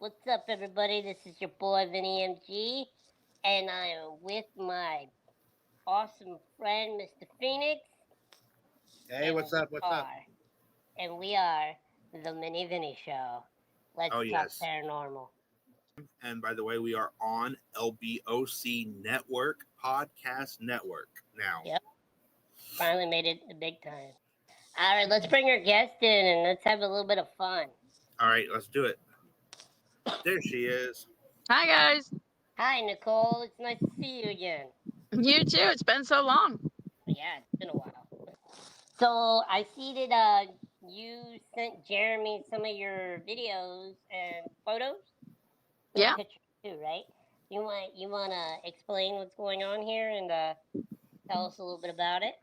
What's up, everybody? This is your boy Vinny MG, and I am with my awesome friend, Mr. Phoenix. Hey, And what's we up? What's up? are, and we are the Mini Vinny Show. Let's Oh, talk yes. paranormal. And by the way, we are on LBOC Network, Podcast Network now. Yep, finally made it the big time. All right, let's bring our guest in and let's have a little bit of fun. All right, let's do it. There she is. Hi guys. Hi, Nicole. It's nice to see you again. You too. It's been so long. Yeah, it's been a while. So I see that you sent Jeremy some of your videos and photos, some Yeah. pictures too, right? You wanna explain what's going on here and tell us a little bit about it?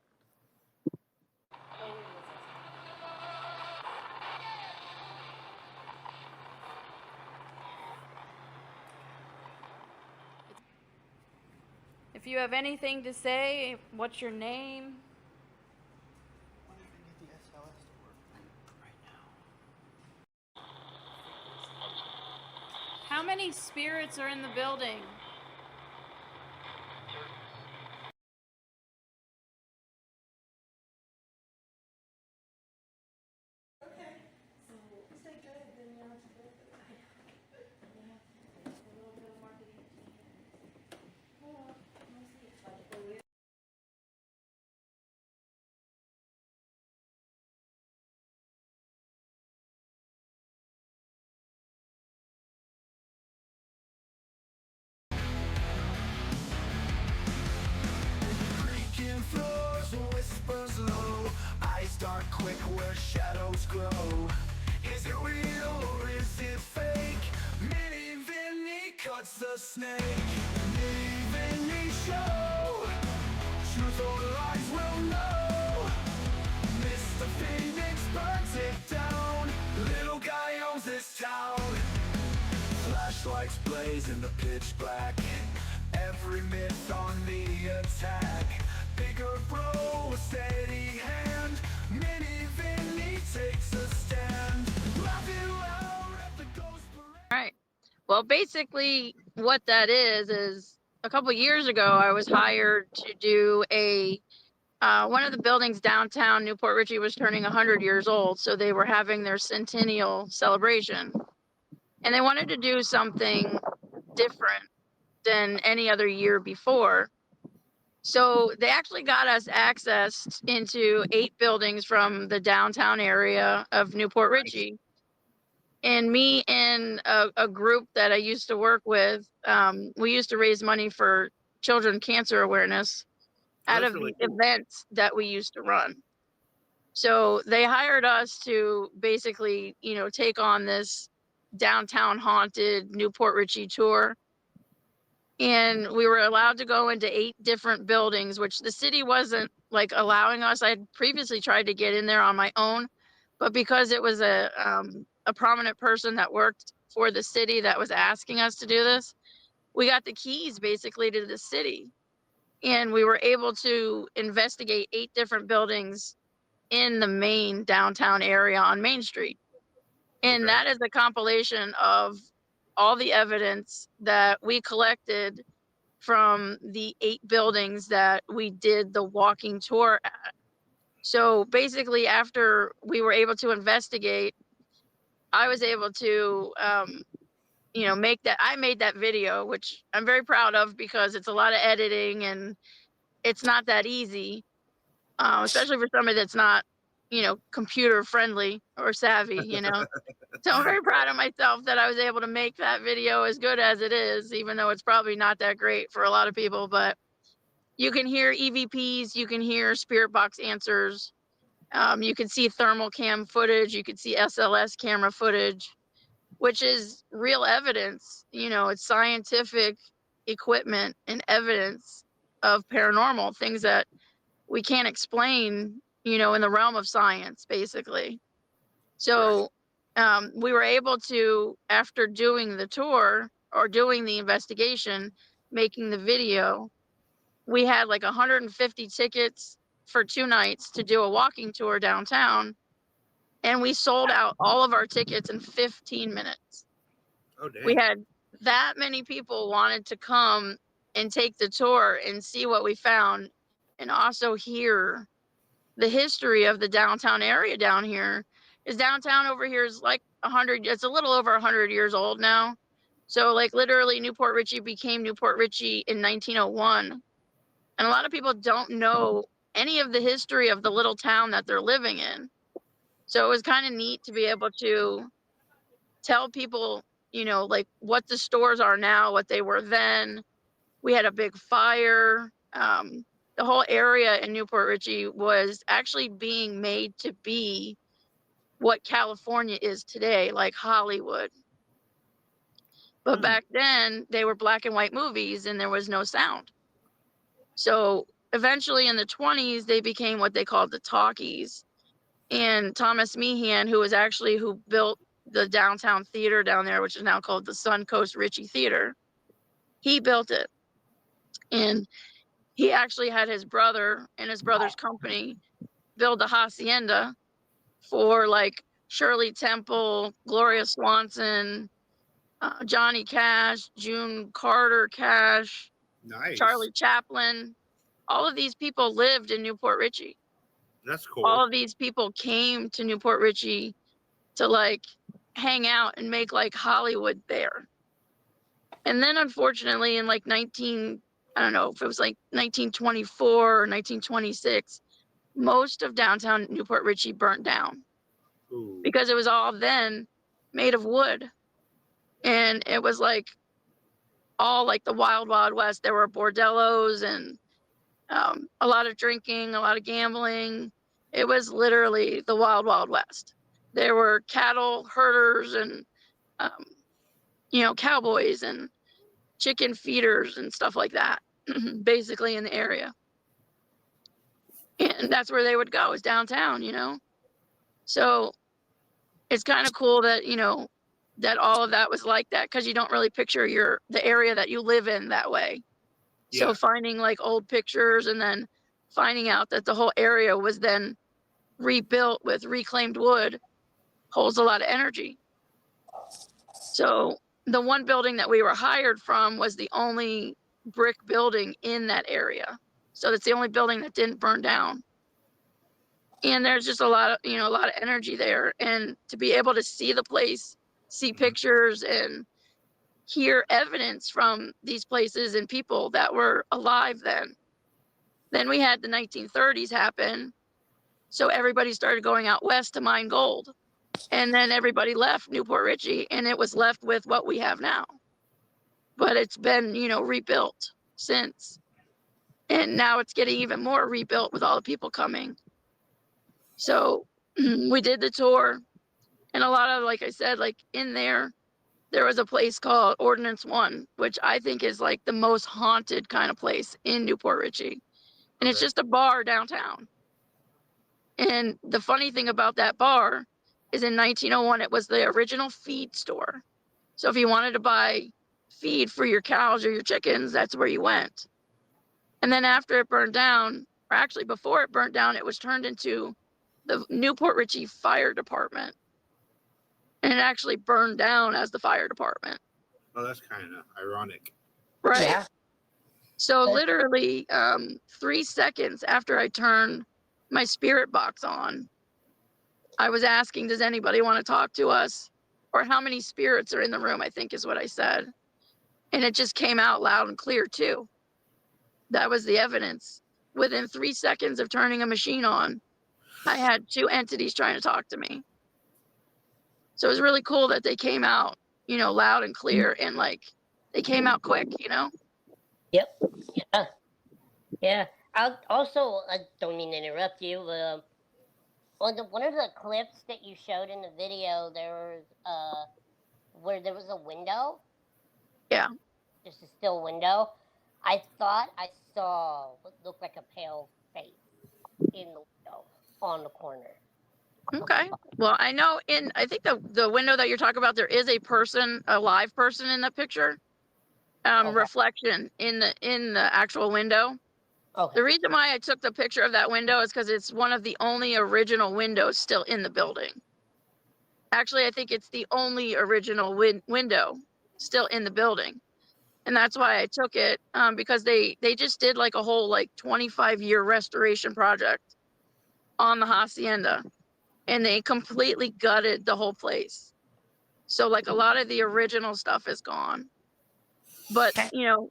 If you have anything to say, what's your name? How many spirits are in the building? Creaking floors, whispers low. Eyes dark quick where shadows grow. Is it real or is it fake? Mini Vinny cuts the snake. Mini Vinny show. Truth or lies will know. Mr. Phoenix burns it down. Little guy owns this town. Flashlights blaze in the pitch black. Every myth on the attack. Bigger bro, a steady hand. Mini Vinny takes a stand. Laughing loud at the ghost parade. All right. Well, basically, what that is a couple years ago, I was hired to do one of the buildings downtown Newport Richey was turning 100 years old, so they were having their centennial celebration, and they wanted to do something different than any other year before. So they actually got us access into 8 buildings from the downtown area of Newport Richey. And me and a group that I used to work with, we used to raise money for children cancer awareness out That's of really the cool. events that we used to run. So they hired us to basically, take on this downtown haunted Newport Richey tour. And we were allowed to go into 8 different buildings, which the city wasn't like allowing us. I had previously tried to get in there on my own, but because it was a prominent person that worked for the city that was asking us to do this, we got the keys basically to the city, and we were able to investigate 8 different buildings in the main downtown area on Main Street. And Okay. that is a compilation of all the evidence that we collected from the 8 buildings that we did the walking tour at. So basically, after we were able to investigate, I was able to, I made that video, which I'm very proud of because it's a lot of editing and it's not that easy, especially for somebody that's not, computer friendly or savvy. So I'm very proud of myself that I was able to make that video as good as it is, even though it's probably not that great for a lot of people. But you can hear EVPs, you can hear spirit box answers, you can see thermal cam footage, you can see SLS camera footage, which is real evidence. It's scientific equipment and evidence of paranormal things that we can't explain, in the realm of science, basically. Right. So we were able to, after doing the tour or doing the investigation, making the video, we had like 150 tickets for 2 nights to do a walking tour downtown. And we sold out all of our tickets in 15 minutes. Oh, damn. We had that many people wanted to come and take the tour and see what we found, and also hear the history of the downtown area down here. Is downtown over here is like 100, it's a little over 100 years old now. So like literally Newport Richey became Newport Richey in 1901. And a lot of people don't know any of the history of the little town that they're living in. So it was kind of neat to be able to tell people, you know, like what the stores are now, what they were then. We had a big fire. The whole area in Newport Richey was actually being made to be what California is today, like Hollywood. But back then, they were black and white movies and there was no sound. So eventually in the 20s, they became what they called the talkies. And Thomas Meehan, who built the downtown theater down there, which is now called the Suncoast Ritchie Theater, he built it. And he actually had his brother and his brother's company build a hacienda for like Shirley Temple, Gloria Swanson, Johnny Cash, June Carter Cash, Nice. Charlie Chaplin. All of these people lived in Newport Richey. That's cool. All of these people came to Newport Richey to like hang out and make like Hollywood there. And then unfortunately in like I don't know if it was like 1924 or 1926, most of downtown Newport Richey burnt down. Ooh. Because it was all then made of wood. And it was like all like the wild, wild west. There were bordellos and a lot of drinking, a lot of gambling. It was literally the wild, wild west. There were cattle herders and, you know, cowboys and chicken feeders and stuff like that, basically in the area. And that's where they would go, is downtown, you know? So it's kind of cool that, you know, that all of that was like that, because you don't really picture the area that you live in that way. Yeah. So finding like old pictures and then finding out that the whole area was then rebuilt with reclaimed wood holds a lot of energy. So the one building that we were hired from was the only brick building in that area. So that's the only building that didn't burn down. And there's just a lot of energy there. And to be able to see the place, see pictures and hear evidence from these places and people that were alive then. Then we had the 1930s happen. So everybody started going out west to mine gold. And then everybody left Newport Richey and it was left with what we have now. But it's been, you know, rebuilt since. And now it's getting even more rebuilt with all the people coming. So we did the tour, and a lot of, like I said, like in there was a place called Ordinance 1, which I think is like the most haunted kind of place in Newport Richey. And it's just a bar downtown. And the funny thing about that bar is in 1901, it was the original feed store. So if you wanted to buy feed for your cows or your chickens, that's where you went. And then after it burned down, or actually before it burnt down, it was turned into the Newport Richey Fire Department. And it actually burned down as the fire department. Oh, that's kind of ironic. Right. Yeah. So literally 3 seconds after I turned my spirit box on, I was asking, does anybody want to talk to us? Or how many spirits are in the room, I think is what I said. And it just came out loud and clear too. That was the evidence. Within 3 seconds of turning a machine on, I had 2 entities trying to talk to me. So it was really cool that they came out, you know, loud and clear, and like they came out quick, you know? Yep. Yeah. Yeah. I don't mean to interrupt you, but on one of the clips that you showed in the video, there was where there was a window. Yeah. Just a still window. I thought I saw what looked like a pale face in the window on the corner. Okay. Well, I know I think the window that you're talking about, there is a live person in the picture. Reflection in the actual window. Okay. The reason why I took the picture of that window is because it's one of the only original windows still in the building. Actually, I think it's the only original window still in the building. And that's why I took it, because they just did like a whole like 25-year restoration project on the hacienda, and they completely gutted the whole place. So like a lot of the original stuff is gone. But, you know,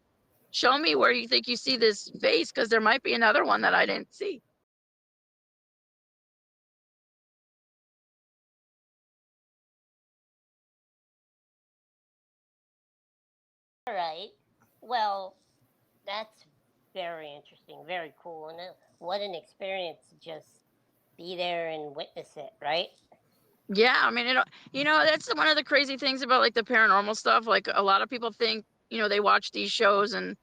show me where you think you see this face, because there might be another one that I didn't see. All right. Well, that's very interesting, very cool, and what an experience to just be there and witness it, right? Yeah, I mean, you know, that's one of the crazy things about like the paranormal stuff. Like a lot of people think, you know, they watch these shows and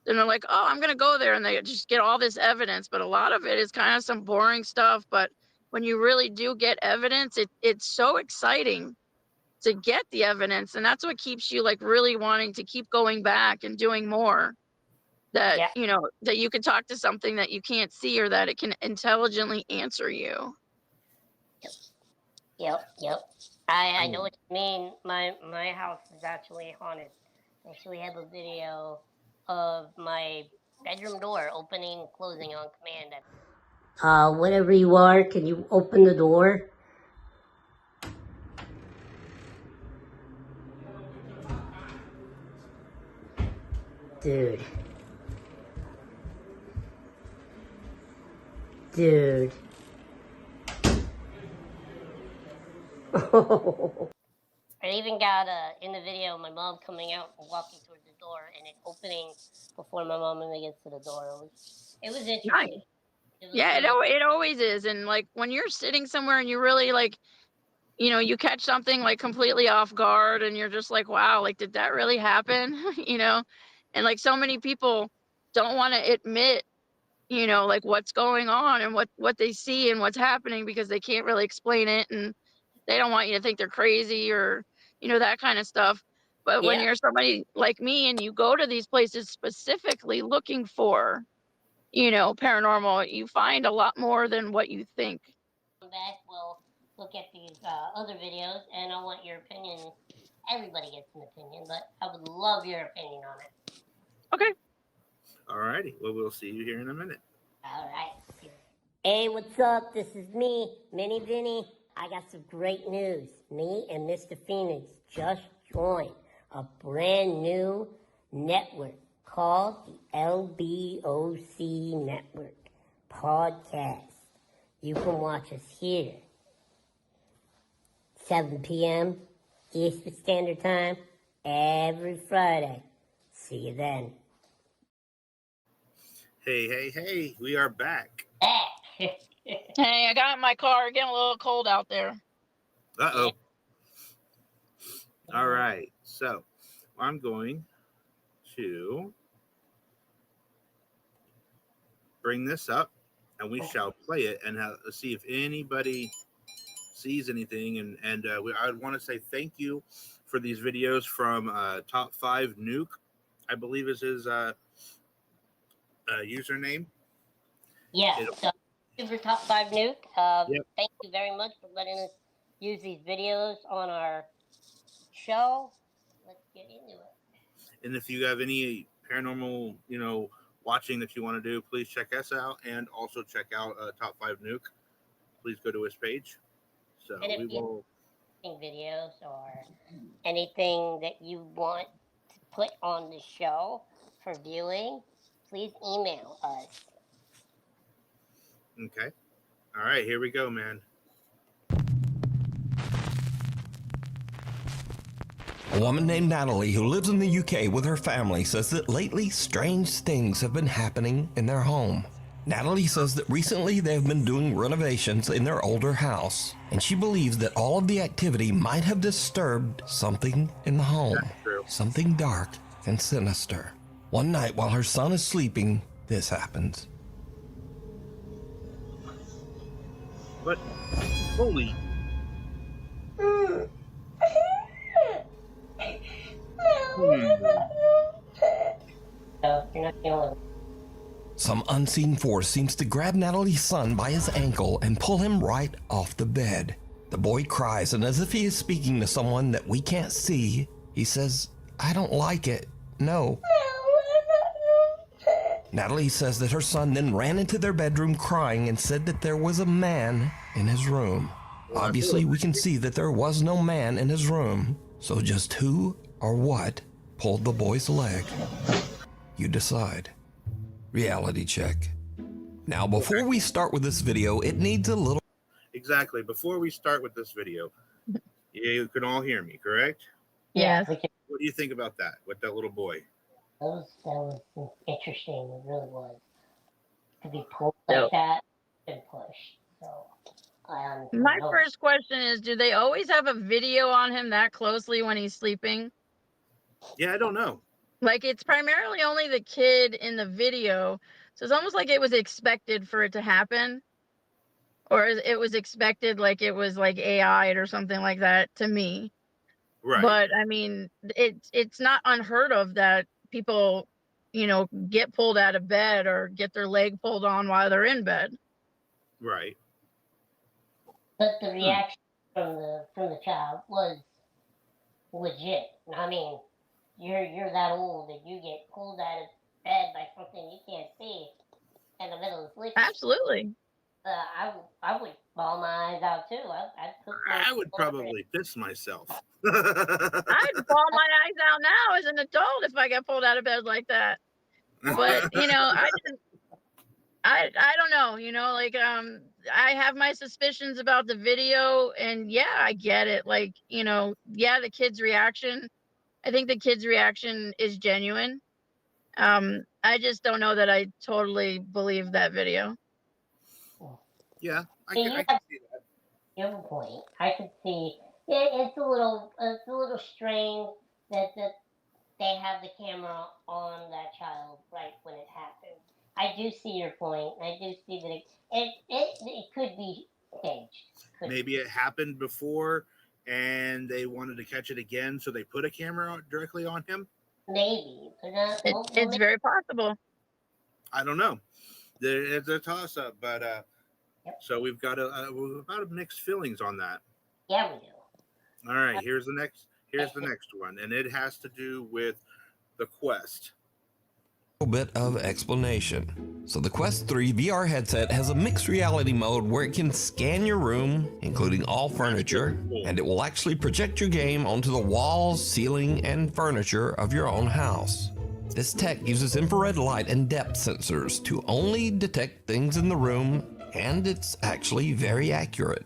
then they're like, oh, I'm gonna go there, and they just get all this evidence. But a lot of it is kind of some boring stuff. But when you really do get evidence, it's so exciting to get the evidence, and that's what keeps you like really wanting to keep going back and doing more. That, Yeah. you know, that you can talk to something that you can't see, or that it can intelligently answer you. Yep. I know what you mean. My house is actually haunted. I actually have a video of my bedroom door opening and closing on command. Whatever you are, can you open the door? Dude. I even got in the video my mom coming out and walking towards the door and it opening before my mom even gets to the door. It was interesting. Nice. Yeah, it always is. And like when you're sitting somewhere and you really like, you know, you catch something like completely off guard and you're just like, wow, like did that really happen? You know? And like so many people don't want to admit, you know, like what's going on and what they see and what's happening, because they can't really explain it, and they don't want you to think they're crazy or, you know, that kind of stuff. But when you're somebody like me and you go to these places specifically looking for, you know, paranormal, you find a lot more than what you think. Back, we'll look at these other videos, and I want your opinion. Everybody gets an opinion, but I would love your opinion on it. Okay. All righty. Well, we'll see you here in a minute. All right. Hey, what's up? This is me, Mini Vinny. I got some great news. Me and Mr. Phoenix just joined a brand new network called the LBOC Network Podcast. You can watch us here, 7 p.m. Eastern Standard Time, every Friday. See you then. Hey, we are back. Hey, I got in my car, getting a little cold out there. Uh-oh. All right. So I'm going to bring this up and we shall play it and see if anybody sees anything. And I want to say thank you for these videos from Top 5 Nuke, I believe is his username. Yeah, so Super Top 5 Nuke. Thank you very much for letting us use these videos on our show. Let's get into it. And if you have any paranormal, you know, watching that you want to do, please check us out, and also check out Top 5 Nuke. Please go to his page. So and if we will videos or anything that you want to put on the show for viewing, please email us. Okay. All right, here we go, man. A woman named Natalie who lives in the UK with her family says that lately strange things have been happening in their home. Natalie says that recently they have been doing renovations in their older house, and she believes that all of the activity might have disturbed something in the home. Something dark and sinister. One night while her son is sleeping, this happens. But holy. You're not the only one. Some unseen force seems to grab Natalie's son by his ankle and pull him right off the bed. The boy cries, and as if he is speaking to someone that we can't see, he says, I don't like it. No. Natalie says that her son then ran into their bedroom crying and said that there was a man in his room. Obviously, we can see that there was no man in his room. So just who or what pulled the boy's leg? You decide. Reality check. Now, before we start with this video, it needs a little... Exactly. Before we start with this video, you can all hear me, correct? Yes. we can, What do you think about that with that little boy? that was interesting. It really was. To be pulled like that and pushed. So I My know. first question is, do they always have a video on him that closely when he's sleeping? Yeah, I don't know. Like, it's primarily only the kid in the video. So it's almost like it was expected for it to happen. Or it was expected, like it was like AI'd or something like that to me. Right. But I mean, it's not unheard of that people, get pulled out of bed or get their leg pulled on while they're in bed. Right. But the reaction from the child was legit. I mean, you're that old that you get pulled out of bed by something you can't see in the middle of sleep. Absolutely. I would bawl my eyes out too. I would probably piss myself. I'd bawl my eyes out now as an adult if I got pulled out of bed like that. But I don't know, I have my suspicions about the video, and yeah, I get it. Like, the kid's reaction. I think the kid's reaction is genuine. I just don't know that I totally believe that video. Yeah, I you can have see that. you have a point. I could see. It's a little strange that they have the camera on that child right when it happened. I do see your point. I do see that it could be staged. Maybe it happened before and they wanted to catch it again, so they put a camera directly on him. Maybe. It's very possible. I don't know. It's a toss up, but so we've got a mixed feelings on that. Yeah, we do. All right, here's the next one, and it has to do with the Quest. Bit of explanation. So the Quest 3 VR headset has a mixed reality mode where it can scan your room, including all furniture, and it will actually project your game onto the walls, ceiling, and furniture of your own house. This tech uses infrared light and depth sensors to only detect things in the room, and it's actually very accurate.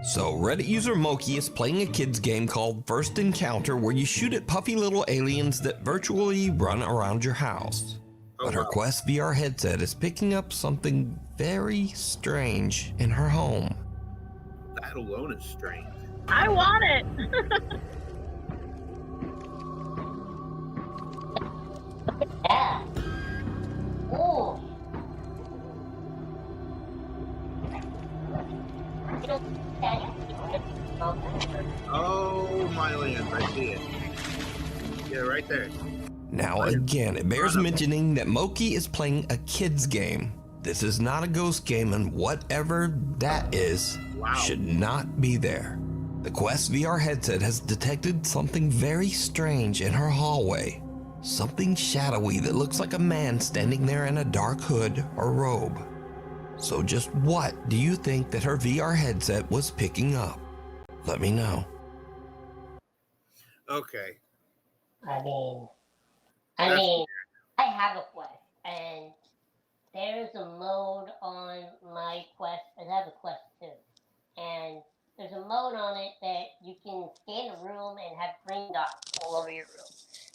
So Reddit user Moki is playing a kid's game called First Encounter, where you shoot at puffy little aliens that virtually run around your house. But her Quest VR headset is picking up something very strange in her home. That alone is strange. I want it. Yeah. Oh. Oh my lands, I see it. Yeah, right there. Now again, it bears mentioning that Moki is playing a kid's game. This is not a ghost game, and whatever that is should not be there. The Quest VR headset has detected something very strange in her hallway. Something shadowy that looks like a man standing there in a dark hood or robe. So just what do you think that her VR headset was picking up? Let me know. Okay. I mean, I have a Quest, and there's a mode on my Quest, and I have a Quest too, and there's a mode on it that you can scan a room and have green dots all over your room.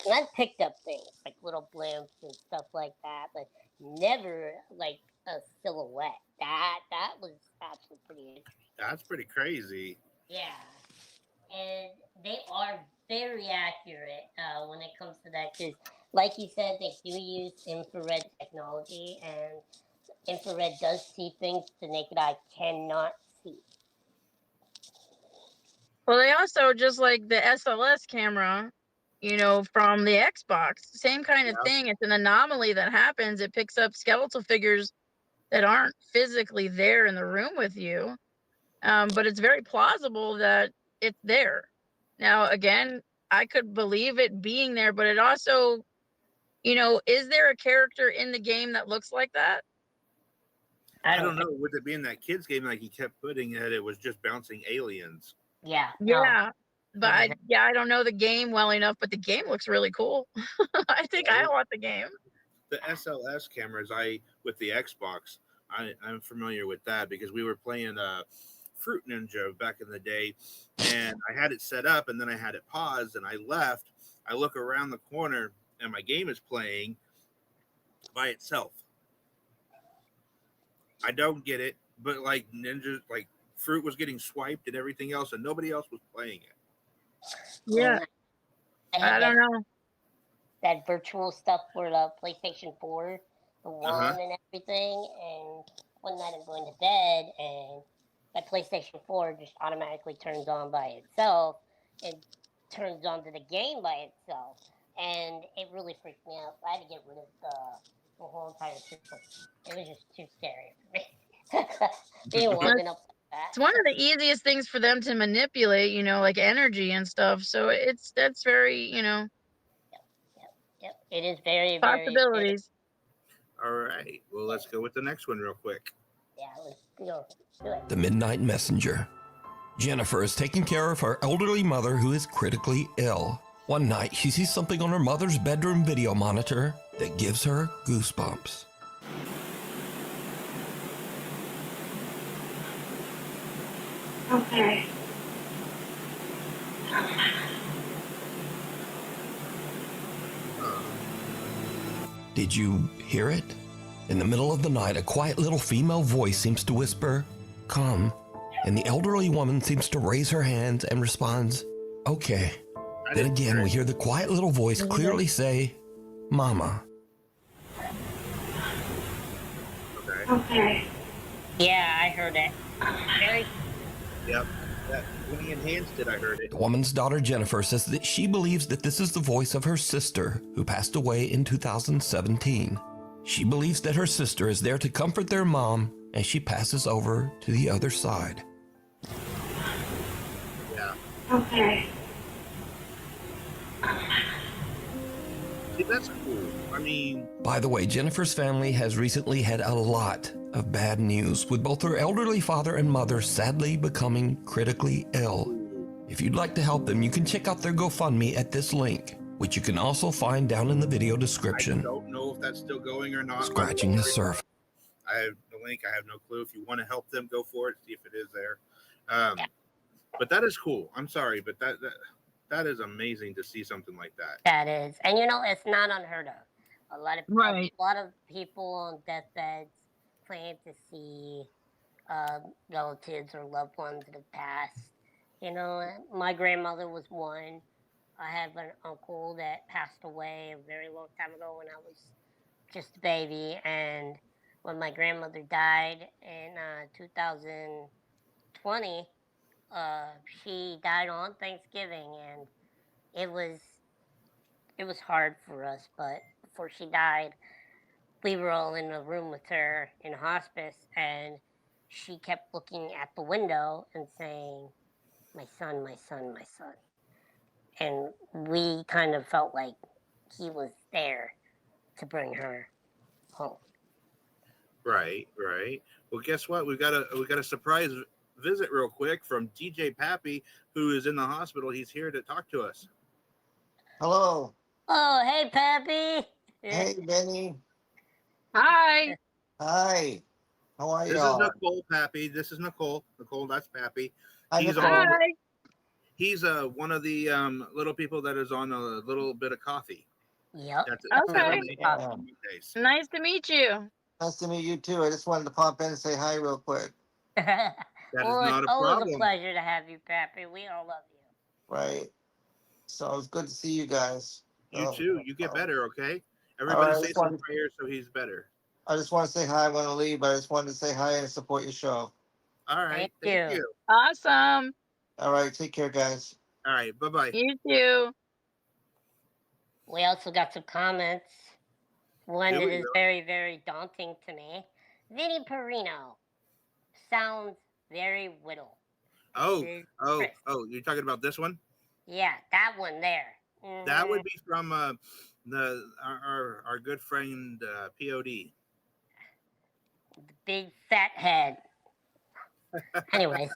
And I've picked up things like little blimps and stuff like that, but never like a silhouette. That was actually pretty interesting. That's pretty crazy. Yeah, and they are very accurate when it comes to that, because like you said, they do use infrared technology, and infrared does see things the naked eye cannot see. Well, they also, just like the SLS camera, from the Xbox, same kind of thing. It's an anomaly that happens. It picks up skeletal figures that aren't physically there in the room with you. But it's very plausible that it's there. Now, again, I could believe it being there, but it also, you know, is there a character in the game that looks like that? I don't know. With it being that kids game, like he kept putting it was just bouncing aliens. Yeah. Yeah. But I don't know the game well enough, but the game looks really cool. I think I want the game. The SLS cameras, with the Xbox, I'm familiar with that because we were playing Fruit Ninja back in the day, and I had it set up, and then I had it paused, and I left. I look around the corner, and my game is playing by itself. I don't get it, but like Ninja, like Fruit was getting swiped and everything else, and nobody else was playing it. Yeah. I don't know. That virtual stuff for the PlayStation 4, the one and everything. And one night I'm going to bed, and my PlayStation 4 just automatically turns on by itself. It turns on to the game by itself, and it really freaked me out. I had to get rid of the whole entire system. It was just too scary for me. Being woken up like that. It's one of the easiest things for them to manipulate, you know, like energy and stuff. So that's very, you know. Yep. It is very, possibilities. All right. Well, let's go with the next one real quick. Yeah, let's go. Do it. The Midnight Messenger. Jennifer is taking care of her elderly mother who is critically ill. One night, she sees something on her mother's bedroom video monitor that gives her goosebumps. Okay. Did you hear it? In the middle of the night, a quiet little female voice seems to whisper, "Come," and the elderly woman seems to raise her hands and responds, "Okay." Then again, we hear the quiet little voice clearly say, "Mama." Okay. Yeah, I heard it. Very. Yep. When he enhanced it, I heard it. The woman's daughter, Jennifer, says that she believes that this is the voice of her sister, who passed away in 2017. She believes that her sister is there to comfort their mom as she passes over to the other side. Yeah. Okay. See, that's cool. I mean... By the way, Jennifer's family has recently had a lot of bad news, with both her elderly father and mother sadly becoming critically ill. If you'd like to help them, you can check out their GoFundMe at this link, which you can also find down in the video description. I don't know if that's still going or not. Scratching the surface. I have the link. I have no clue. If you want to help them, go for it. See if it is there. But that is cool. I'm sorry, but that is amazing to see something like that. That is, and you know, it's not unheard of. A lot of people on deathbeds claim to see relatives or loved ones that have passed. You know, my grandmother was one. I have an uncle that passed away a very long time ago when I was just a baby, and when my grandmother died in 2020, she died on Thanksgiving, and it was hard for us. But before she died, we were all in a room with her in hospice, and she kept looking at the window and saying, "My son, my son, my son." And we kind of felt like he was there to bring her home. Right. Well, guess what? We got a surprise visit real quick from DJ Pappy, who is in the hospital. He's here to talk to us. Hello. Oh, hey, Pappy. Hey, Vinny. Hi. Hi. How are you? This is Nicole, Pappy. This is Nicole. Nicole, that's Pappy. He's he's one of the little people that is on a little bit of coffee. Yep. Okay. Nice to meet you. Nice to meet you too. I just wanted to pop in and say hi real quick. That well, is not it's a always problem. a pleasure to have you, Pappy. We all love you. Right. So it's good to see you guys. You too. You get better, okay? Everybody All right, say some prayers so he's better. I just want to say hi. I'm going to leave, but I just wanted to say hi and support your show. All right. Thank you. Awesome. All right. Take care, guys. All right. Bye-bye. You too. We also got some comments. One Here that we is go. very, very daunting to me. Vinny Perino sounds very whittle. Oh, you're talking about this one? Yeah, that one there. That would be from our good friend POD. The big fat head. Anyways,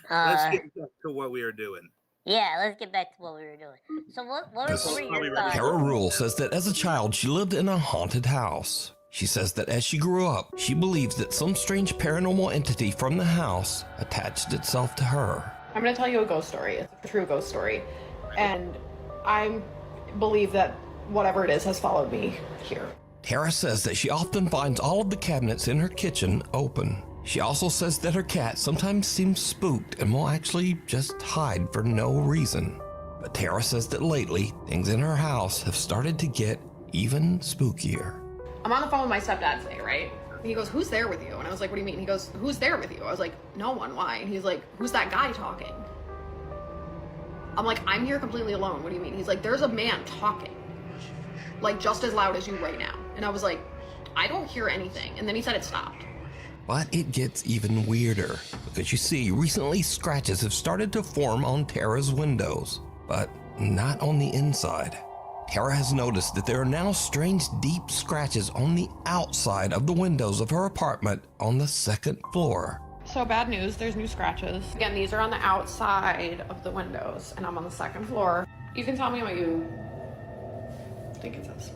Let's get back to what we were doing. yeah, let's get back to what we were doing. So what were your thoughts? Tara Rule says that as a child, she lived in a haunted house. She says that as she grew up, she believes that some strange paranormal entity from the house attached itself to her. I'm going to tell you a ghost story. It's a true ghost story. And I believe that whatever it is has followed me here. Tara says that she often finds all of the cabinets in her kitchen open. She also says that her cat sometimes seems spooked and will actually just hide for no reason. But Tara says that lately, things in her house have started to get even spookier. I'm on the phone with my stepdad today, right? He goes, "Who's there with you?" And I was like, "What do you mean?" He goes, "Who's there with you?" I was like, "No one, why?" And he's like, "Who's that guy talking?" I'm like, "I'm here completely alone. What do you mean?" He's like, "There's a man talking, like just as loud as you right now." And I was like, "I don't hear anything." And then he said it stopped. But it gets even weirder, because you see, recently scratches have started to form on Tara's windows, but not on the inside. Tara has noticed that there are now strange deep scratches on the outside of the windows of her apartment on the second floor. So bad news, there's new scratches. Again, these are on the outside of the windows, and I'm on the second floor. You can tell me what you think it says.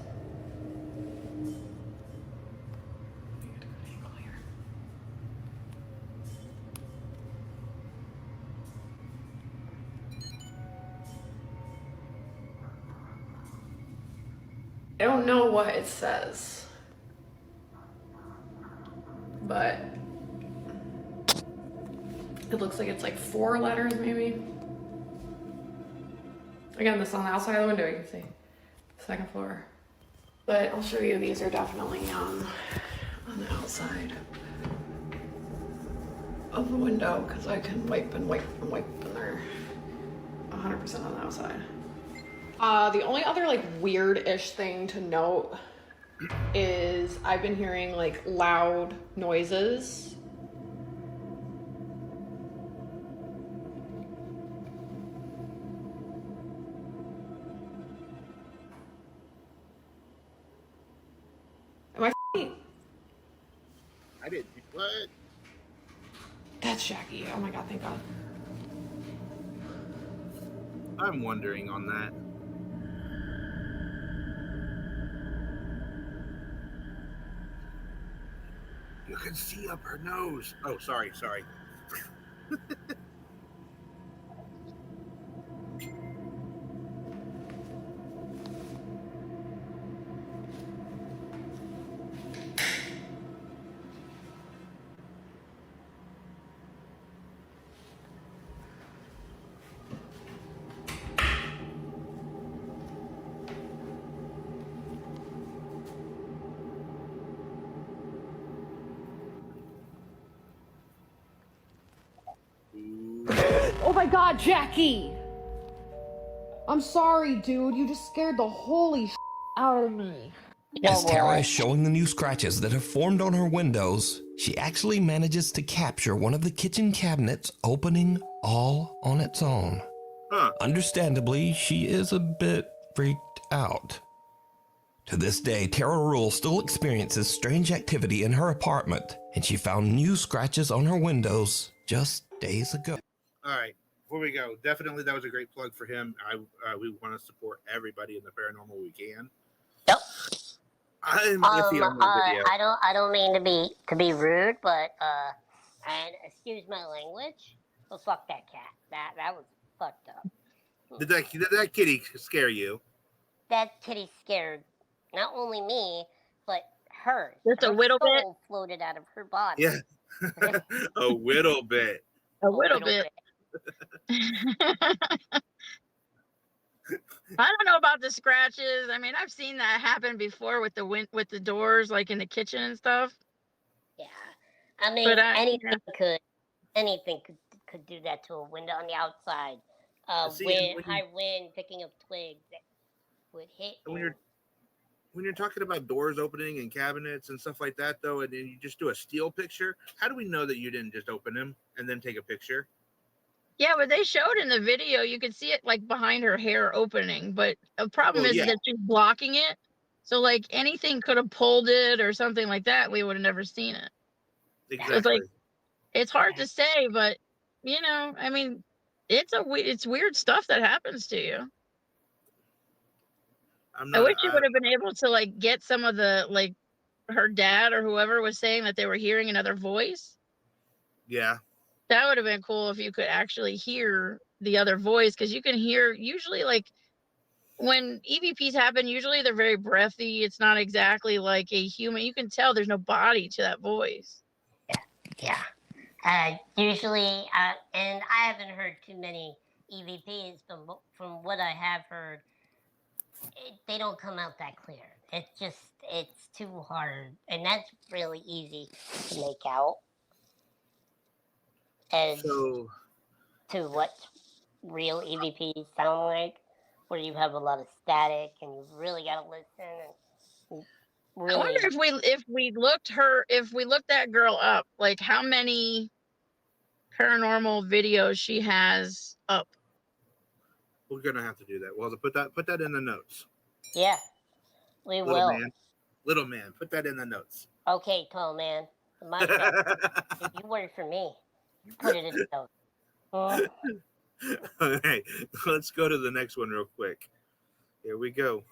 I don't know what it says, but it looks like it's like 4 letters maybe. Again, this is on the outside of the window, you can see. Second floor. But I'll show you, these are definitely on the outside of the window, because I can wipe and wipe and wipe, and they're 100% on the outside. The only other like weird-ish thing to note is I've been hearing like loud noises. Am I f***ing? I didn't. What? That's Jackie. Oh my god, thank god. I'm wondering on that. You can see up her nose. Oh, sorry. Oh my god, Jackie! I'm sorry, dude. You just scared the holy out of me. As Tara is showing the new scratches that have formed on her windows, she actually manages to capture one of the kitchen cabinets opening all on its own. Huh. Understandably, she is a bit freaked out. To this day, Tara Rule still experiences strange activity in her apartment, and she found new scratches on her windows just days ago. All right. Before we go, definitely that was a great plug for him. We want to support everybody in the paranormal we can. Yep. I'm iffy on the video. I don't mean to be rude, but and excuse my language, but fuck that cat. That was fucked up. Did that kitty scare you? That kitty scared not only me, but her. Just a Her little bit? soul floated out of her body. Yeah. A little bit. A little bit. I don't know about the scratches. I mean, I've seen that happen before with the doors, like in the kitchen and stuff. Yeah, I mean, But anything could do that to a window on the outside. High wind picking up twigs that would hit. When you're talking about doors opening and cabinets and stuff like that, though, and then you just do a still picture, how do we know that you didn't just open them and then take a picture? Yeah, but they showed in the video, you could see it like behind her hair opening, but the problem Well, is yeah. that she's blocking it. So like anything could have pulled it or something like that, we would have never seen it. Exactly. So it's like it's hard to say, but you know, I mean, it's weird stuff that happens to you. I wish you would have been able to like get some of the like her dad or whoever was saying that they were hearing another voice. Yeah. That would have been cool if you could actually hear the other voice, because you can hear usually like when EVPs happen, usually they're very breathy. It's not exactly like a human. You can tell there's no body to that voice. Yeah. Usually, and I haven't heard too many EVPs, but from what I have heard, they don't come out that clear. It's too hard, and that's really easy to make out. As So to what real EVPs sound like, where you have a lot of static and you really got to listen. And really, I wonder if we looked that girl up, like how many paranormal videos she has up. we're gonna have to do that. Well, to put that in the notes. Yeah, we will. Little man, put that in the notes. Okay, tall man. My job. If you work for me, you put it in the notes. Okay, let's go to the next one real quick. Here we go.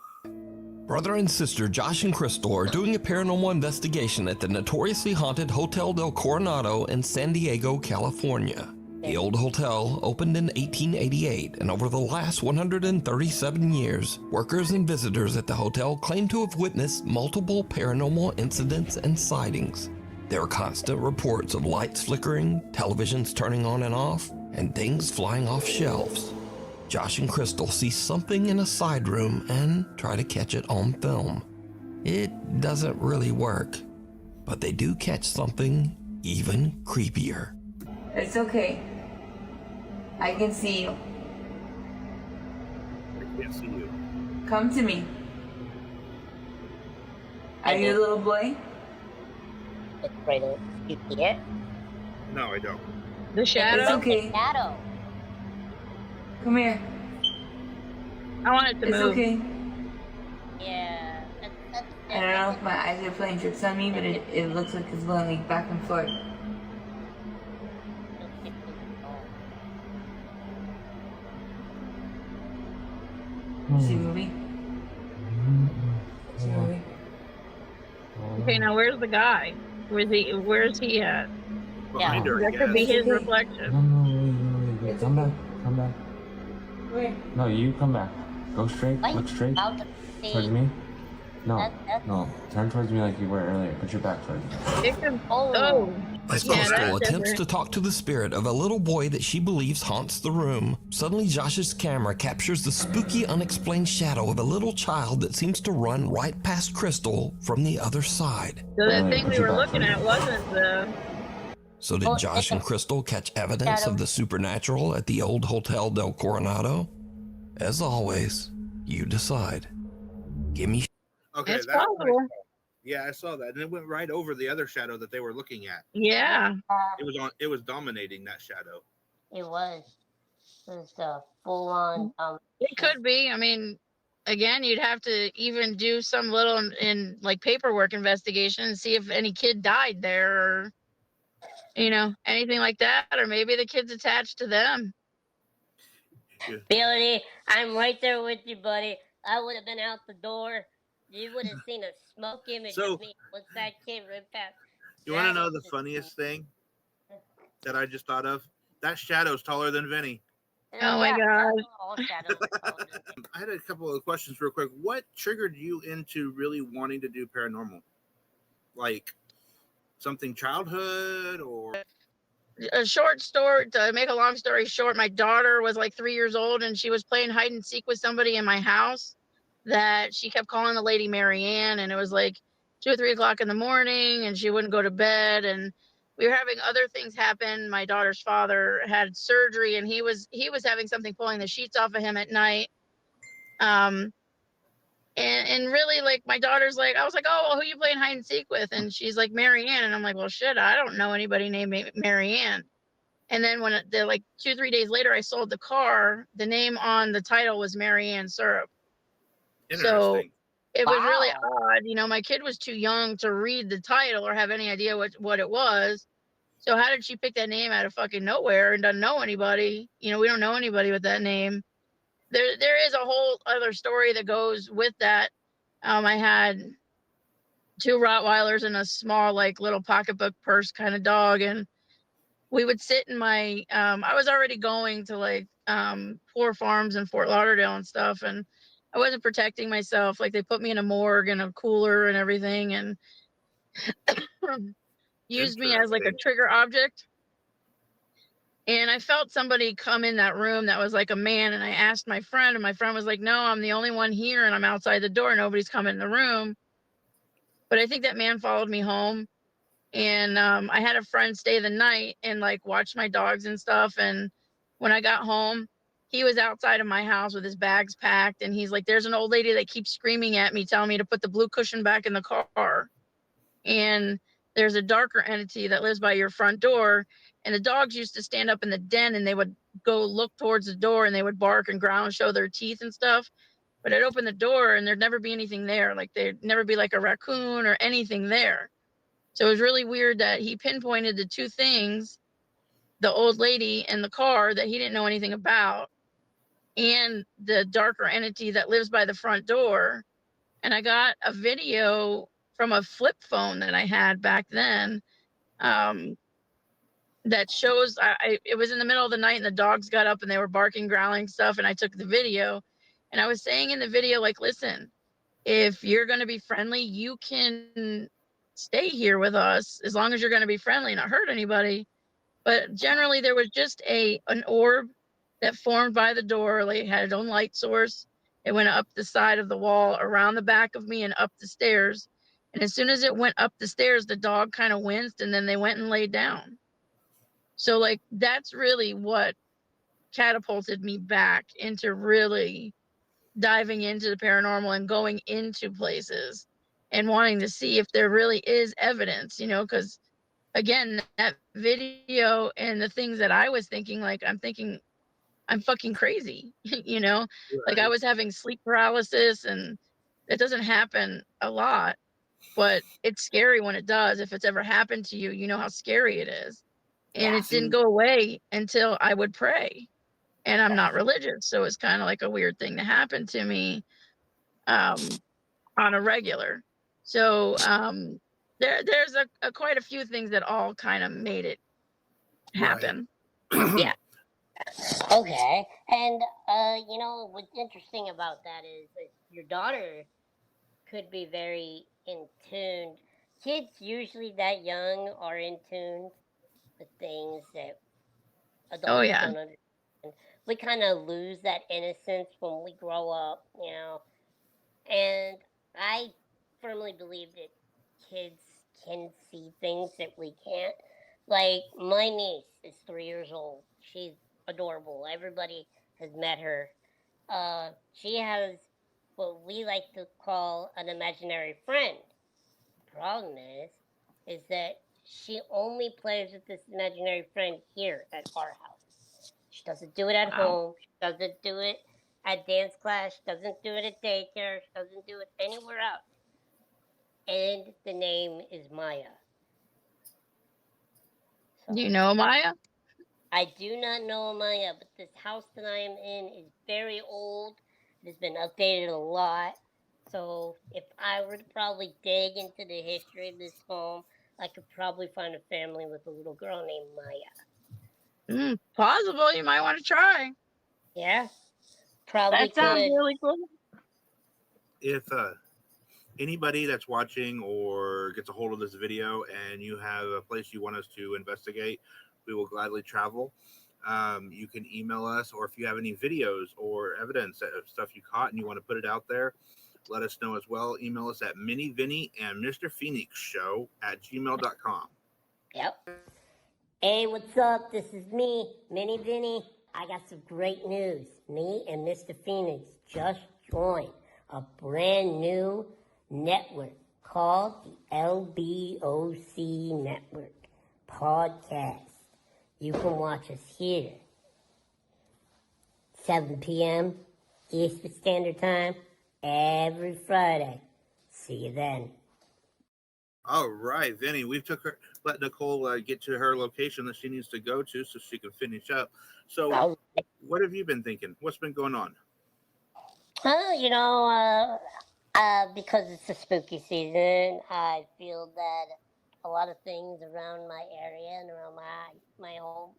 Brother and sister Josh and Crystal are doing a paranormal investigation at the notoriously haunted Hotel del Coronado in San Diego, California. The old hotel opened in 1888, and over the last 137 years, workers and visitors at the hotel claim to have witnessed multiple paranormal incidents and sightings. There are constant reports of lights flickering, televisions turning on and off, and things flying off shelves. Josh and Crystal see something in a side room and try to catch it on film. It doesn't really work, but they do catch something even creepier. It's okay. I can see you. I can't see you. Come to me. Are you a little boy? It's right. You see it? No, I don't. The shadow? It's okay. The shadow. Come here. I want it to It's move. okay. Yeah. I don't know if my eyes are playing tricks on me, but it looks like it's going like back and forth. Is she moving? Is she moving? Okay, now where's the guy? Where's he at? Behind her, I That could be guess. his Okay. reflection. No, wait. Come back. Come back. Where? No, you come back. Go straight. Wait, Look straight. I'll see. Towards me. No. That's- No. Turn towards me like you were earlier. Put your back towards me. It could, Oh. As Yeah, Crystal that's attempts different. to talk to the spirit of a little boy that she believes haunts the room, suddenly Josh's camera captures the spooky, unexplained shadow of a little child that seems to run right past Crystal from the other side. So that Really, thing put we your were back looking towards at me. wasn't the. So did Oh, Josh and Crystal catch evidence Shadow. of the supernatural at the old Hotel del Coronado? As always, you decide. Give me Okay, It's that one I possible. saw. Yeah, I saw that, and it went right over the other shadow that they were looking at. Yeah. It was dominating that shadow. It was. It was full on. It could be. I mean, again, you'd have to even do some little in like paperwork investigation and see if any kid died there or, you know, anything like that, or maybe the kid's attached to them. Billy, I'm right there with you, buddy. I would have been out the door. You would have seen a smoke image So- of me once that kid ripped past. You want to That know is the just- funniest thing that I just thought of? That shadow's taller than Vinny. Oh my gosh. All shadows are taller than me. I had a couple of questions real quick. What triggered you into really wanting to do paranormal? Like something childhood or A short story, to make a long story short, my daughter was like 3 years old and she was playing hide and seek with somebody in my house that she kept calling the lady Marianne, and it was like 2 or 3 o'clock in the morning and she wouldn't go to bed, and we were having other things happen. My daughter's father had surgery and he was having something pulling the sheets off of him at night. And really, like, my daughter's like, I was like, oh, well, who you playing hide and seek with? And she's like, Marianne. And I'm like, well, shit, I don't know anybody named Marianne. And then when they're like 2-3 days later, I sold the car. The name on the title was Mary Ann Syrup. So Interesting. it was really Wow. odd. You know, my kid was too young to read the title or have any idea what it was. So how did she pick that name out of fucking nowhere and doesn't know anybody? You know, we don't know anybody with that name. There is a whole other story that goes with that. I had 2 Rottweilers and a small, like, little pocketbook purse kind of dog, and we would sit in my I was already going to, like, poor farms in Fort Lauderdale and stuff, and I wasn't protecting myself. Like, they put me in a morgue and a cooler and everything, and used me as, like, a Interesting. trigger object. And I felt somebody come in that room that was like a man, and I asked my friend, and my friend was like, "No, I'm the only one here, and I'm outside the door. Nobody's coming in the room." But I think that man followed me home, and I had a friend stay the night and like watch my dogs and stuff. And when I got home, he was outside of my house with his bags packed, and he's like, "There's an old lady that keeps screaming at me, telling me to put the blue cushion back in the car. And there's a darker entity that lives by your front door." And the dogs used to stand up in the den, and they would go look towards the door, and they would bark and growl and show their teeth and stuff. But I'd open the door and there'd never be anything there. Like, there'd never be like a raccoon or anything there. So it was really weird that he pinpointed the 2 things, the old lady and the car that he didn't know anything about, and the darker entity that lives by the front door. And I got a video from a flip phone that I had back then, um, that shows it was in the middle of the night, and the dogs got up and they were barking, growling stuff, and I took the video. And I was saying in the video, like, "Listen, if you're going to be friendly, you can stay here with us as long as you're going to be friendly, not hurt anybody." But generally there was just an orb that formed by the door. Like, it had its own light source. It went up the side of the wall, around the back of me, and up the stairs. And as soon as it went up the stairs, the dog kind of winced, and then they went and laid down. So, like, that's really what catapulted me back into really diving into the paranormal and going into places and wanting to see if there really is evidence, you know, because again, that video and the things that I was thinking, like, I'm thinking I'm fucking crazy, you know, like, I Right. was having sleep paralysis, and it doesn't happen a lot, but it's scary when it does. If it's ever happened to you, you know how scary it is. And Yeah. it didn't See, go away until I would pray. And I'm not religious, so it's kind of like a weird thing to happen to me, um, on a regular. So there's a quite a few things that all kind of made it right. happen. Yeah. Okay. And you know what's interesting about that is that your daughter could be very in tune. Kids usually that young are in tune with things that Oh adults yeah. don't understand. We kind of lose that innocence when we grow up, you know. And I firmly believe that kids can see things that we can't. Like, my niece is 3 years old. She's adorable. Everybody has met her. She has what we like to call an imaginary friend. Problem is that she only plays with this imaginary friend here at our house. She doesn't do it at Wow. home. She doesn't do it at dance class. She doesn't do it at daycare. She doesn't do it anywhere else. And the name is Maya. Do you So know Maya? I do not know Maya, but this house that I am in is very old. It has been updated a lot. So if I were to probably dig into the history of this home, I could probably find a family with a little girl named Maya. Possible. You might want to try. Yeah, probably That sounds could. really cool. If anybody that's watching or gets a hold of this video and you have a place you want us to investigate, we will gladly travel. You can email us, or if you have any videos or evidence of stuff you caught and you want to put it out there, let us know as well. Email us at Mini Vinny and Mr. Phoenix Show at gmail.com. Yep. Hey, what's up? This is me, Mini Vinny. I got some great news. Me and Mr. Phoenix just joined a brand new network called the LBOC Network Podcast. you can watch us here. 7 p.m. Eastern Standard Time every Friday. See you then. All right, Vinny, let Nicole get to her location that she needs to go to so she can finish up. So, what have you been thinking? What's been going on? Because it's the spooky season, I feel that a lot of things around my area and around my home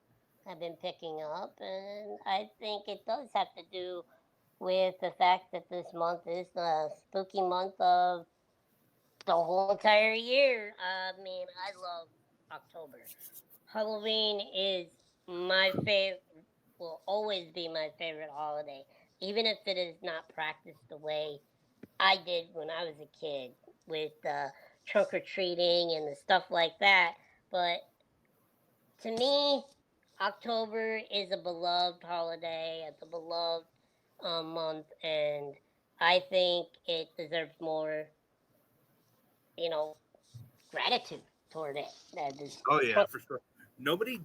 have been picking up, and I think it does have to do with the fact that this month is the spooky month of the whole entire year. I mean, I love October. Halloween is my favorite, will always be my favorite holiday, even if it is not practiced the way I did when I was a kid with trunk or treating and the stuff like that. But to me, October is a beloved holiday, it's a beloved month, and I think it deserves more, you know, gratitude toward it. That is Oh yeah, for sure. Nobody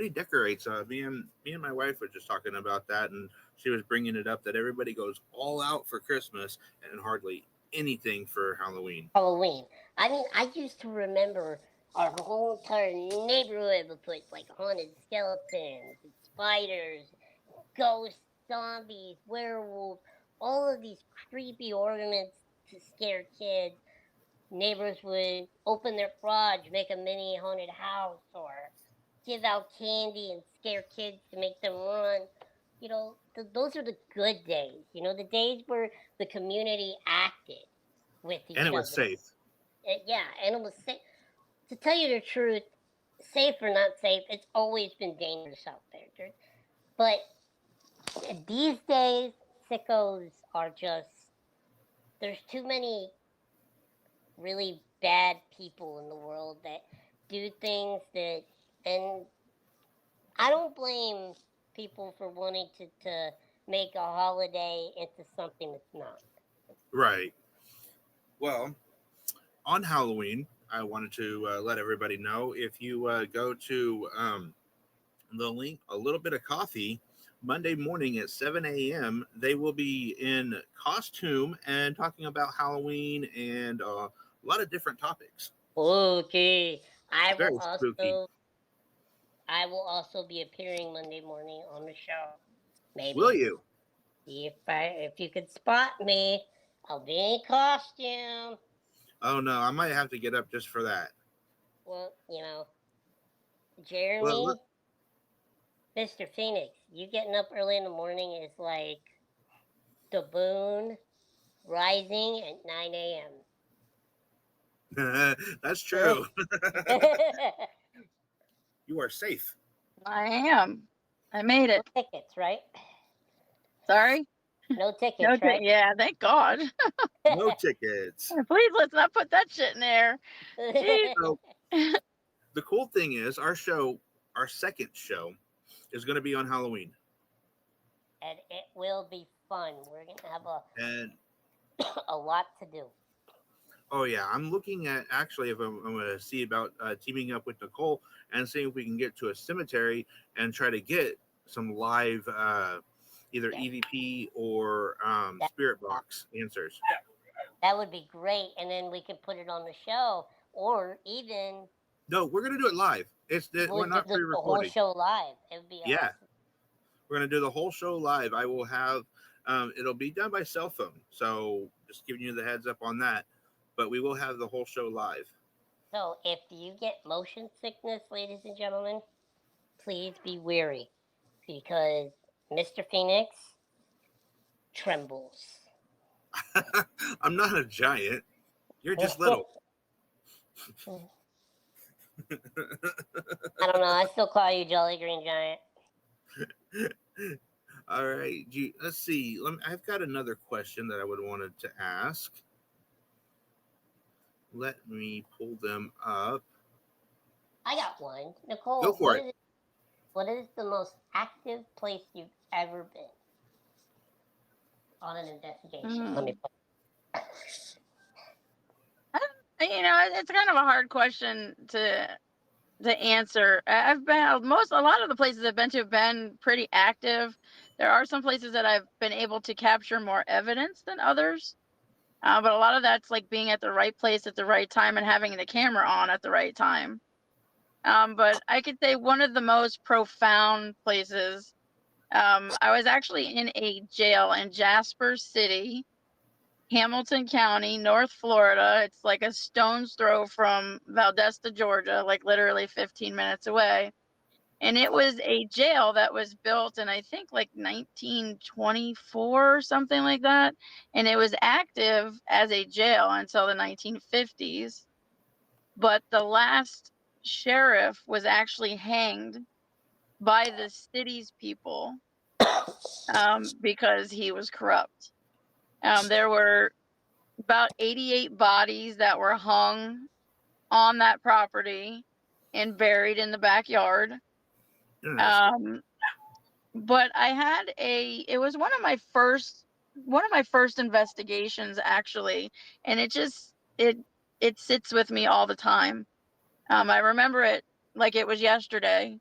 decorates. Me and my wife were just talking about that, and she was bringing it up that everybody goes all out for Christmas and hardly anything for Halloween. Halloween. I mean, I used to remember our whole entire neighborhood would put like haunted skeletons, and spiders, ghosts, zombies, werewolves, all of these creepy ornaments to scare kids. Neighbors would open their garage, make a mini haunted house, or give out candy and scare kids to make them run. Those are the good days. The days where the community acted with And each it was other. safe. Yeah, and it was safe. To tell you the truth, safe or not safe, it's always been dangerous out there. But these days, sickos are just. There's too many really bad people in the world that do things that. And I don't blame people for wanting to make a holiday into something that's not. Right. Well, on Halloween, I wanted to let everybody know if you go to the link, a little bit of coffee, Monday morning at 7 a.m., they will be in costume and talking about Halloween and a lot of different topics. Okay. Very spooky. I will also be appearing Monday morning on the show. Maybe. Will you? If you could spot me, I'll be in costume. Oh no, I might have to get up just for that. Well, Well, Jeremy, Mr. Phoenix, you getting up early in the morning is like the moon rising at 9 a.m. that's true. You are safe. I am. I made it. No tickets, right? Sorry? No tickets, right? Yeah, thank God. No tickets. Please, let's not put that shit in there. Jeez. So, the cool thing is, our second show, is going to be on Halloween. And it will be fun. We're going to have And a lot to do. oh yeah, I'm looking at actually if I'm going to see about teaming up with Nicole and seeing if we can get to a cemetery and try to get some live either EVP or spirit box answers. That would be great, and then we could put it on the show, or even No, we're going to do it live. We're not the whole pre-recording. show live. It would be Yeah, awesome. we're going to do the whole show live. I will have it'll be done by cell phone, so just giving you the heads up on that. But we will have the whole show live. So if you get motion sickness, ladies and gentlemen, please be wary, because Mr. Phoenix trembles. I'm not a giant. You're just little. I don't know. I still call you Jolly Green Giant. All right. Let's see. I've got another question that I would wanted to ask. Let me pull them up. I got one. Nicole, Go for it. What is the most active place you've ever been on an investigation? Let me put It's kind of a hard question to to answer. I've been a lot of the places I've been to have been pretty active. There are some places that I've been able to capture more evidence than others. But a lot of that's like being at the right place at the right time and having the camera on at the right time. But I could say one of the most profound places, I was actually in a jail in Jasper City, Hamilton County, North Florida. It's like a stone's throw from Valdosta, Georgia, like literally 15 minutes away. And it was a jail that was built in, I think, like 1924 or something like that. And it was active as a jail until the 1950s. But the last sheriff was actually hanged by the city's people because he was corrupt. There were about 88 bodies that were hung on that property and buried in the backyard. Interesting. But it was one of my first investigations actually, and it sits with me all the time. I remember it like it was yesterday,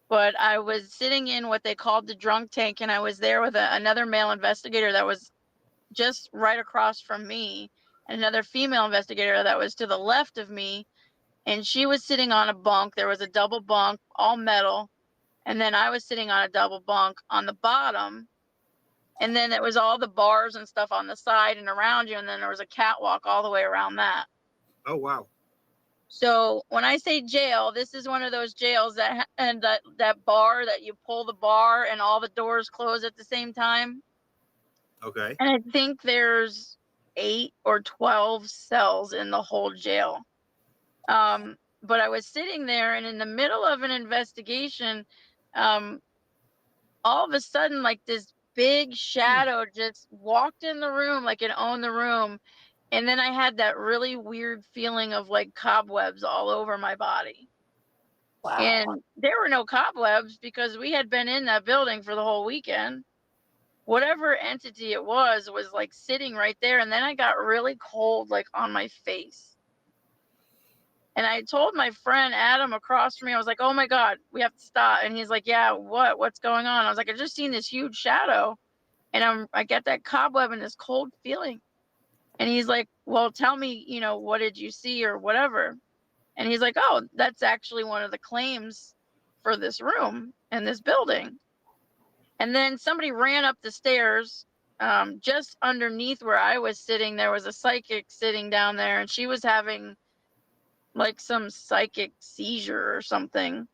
but I was sitting in what they called the drunk tank, and I was there with another male investigator that was just right across from me, and another female investigator that was to the left of me, and she was sitting on a bunk. There was a double bunk, all metal, and then I was sitting on a double bunk on the bottom, and then it was all the bars and stuff on the side and around you, and then there was a catwalk all the way around that. Oh wow. So when I say jail, this is one of those jails and that bar that you pull the bar and all the doors close at the same time. Okay. And I think there's 8 or 12 cells in the whole jail. But I was sitting there, and in the middle of an investigation, um, all of a sudden, like this big shadow just walked in the room, like it owned the room. And then I had that really weird feeling of like cobwebs all over my body. Wow. And there were no cobwebs because we had been in that building for the whole weekend. Whatever entity it was like sitting right there. And then I got really cold, like on my face. And I told my friend Adam across from me, I was like, oh my God, we have to stop. And he's like, yeah, what's going on? I was like, I just seen this huge shadow, and I get that cobweb and this cold feeling. And he's like, well, tell me, what did you see or whatever? And he's like, oh, that's actually one of the claims for this room and this building. And then somebody ran up the stairs. Just underneath where I was sitting, there was a psychic sitting down there, and she was having like some psychic seizure or something.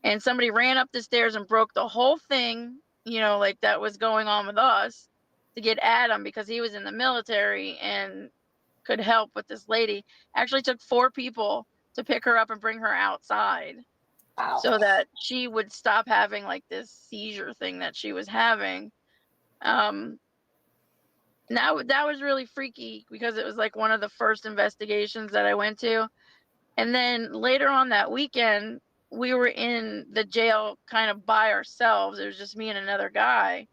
And somebody ran up the stairs and broke the whole thing, like that was going on with us, to get Adam because he was in the military and could help with this lady. Actually took 4 people to pick her up and bring her outside so that she would stop having like this seizure thing that she was having. Now that was really freaky because it was like one of the first investigations that I went to. And then later on that weekend, we were in the jail kind of by ourselves. It was just me and another guy.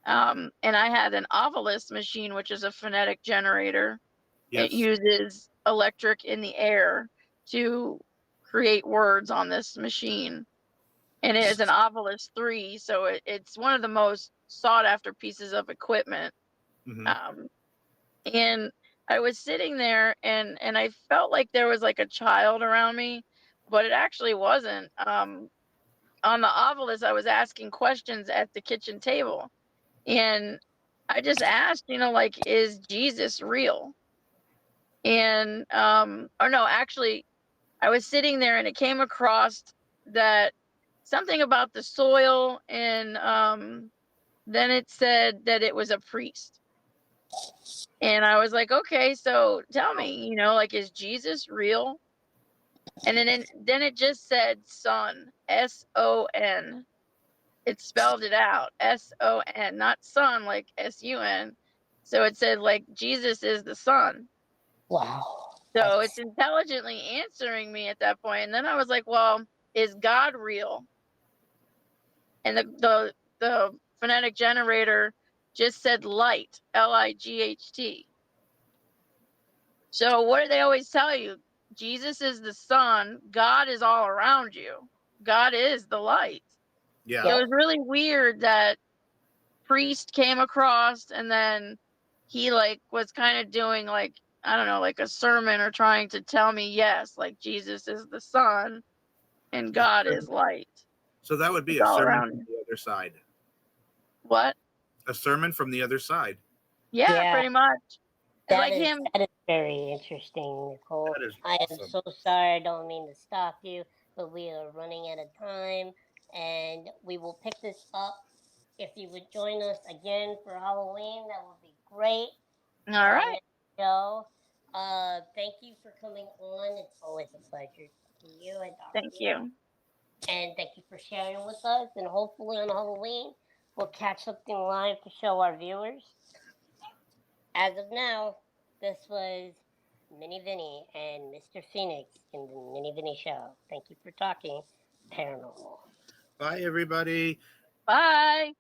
And I had an Ovilus machine, which is a phonetic generator. Yes. It uses electric in the air to create words on this machine. And it is an Ovilus 3, so it's one of the most sought after pieces of equipment. Mm-hmm. And I was sitting there, and I felt like there was like a child around me, but it actually wasn't. On the Ovilus, I was asking questions at the kitchen table, and I just asked, like, is Jesus real? And or no, actually, I was sitting there, and it came across that something about the soil, and then it said that it was a priest. And I was like, okay, so tell me, like, is Jesus real? And then it just said son, S-O-N. It spelled it out, S-O-N, not son like S-U-N. So it said like Jesus is the son. Wow. So it's intelligently answering me at that point. And then I was like, well, is God real? And the phonetic generator just said light, L-I-G-H-T. So what do they always tell you? Jesus is the sun. God is all around you. God is the light. Yeah. It was really weird that priest came across and then he like was kind of doing like, I don't know, like a sermon or trying to tell me, yes, like Jesus is the sun and God is light. So that would be It's a all sermon around from you. the other side. What? A sermon from the other side. Yeah, pretty much. It's like him. That is very interesting, Nicole. That is I am awesome. so sorry. I don't mean to stop you, but we are running out of time, and we will pick this up. If you would join us again for Halloween, that would be great. All right. Show. Thank you for coming on. It's always a pleasure to see you and talk Thank to you. you. And thank you for sharing with us. And hopefully on Halloween, we'll catch something live to show our viewers. As of now, this was Mini Vinny and Mr. Phoenix in the Mini Vinny Show. Thank you for talking paranormal. Bye, everybody. Bye.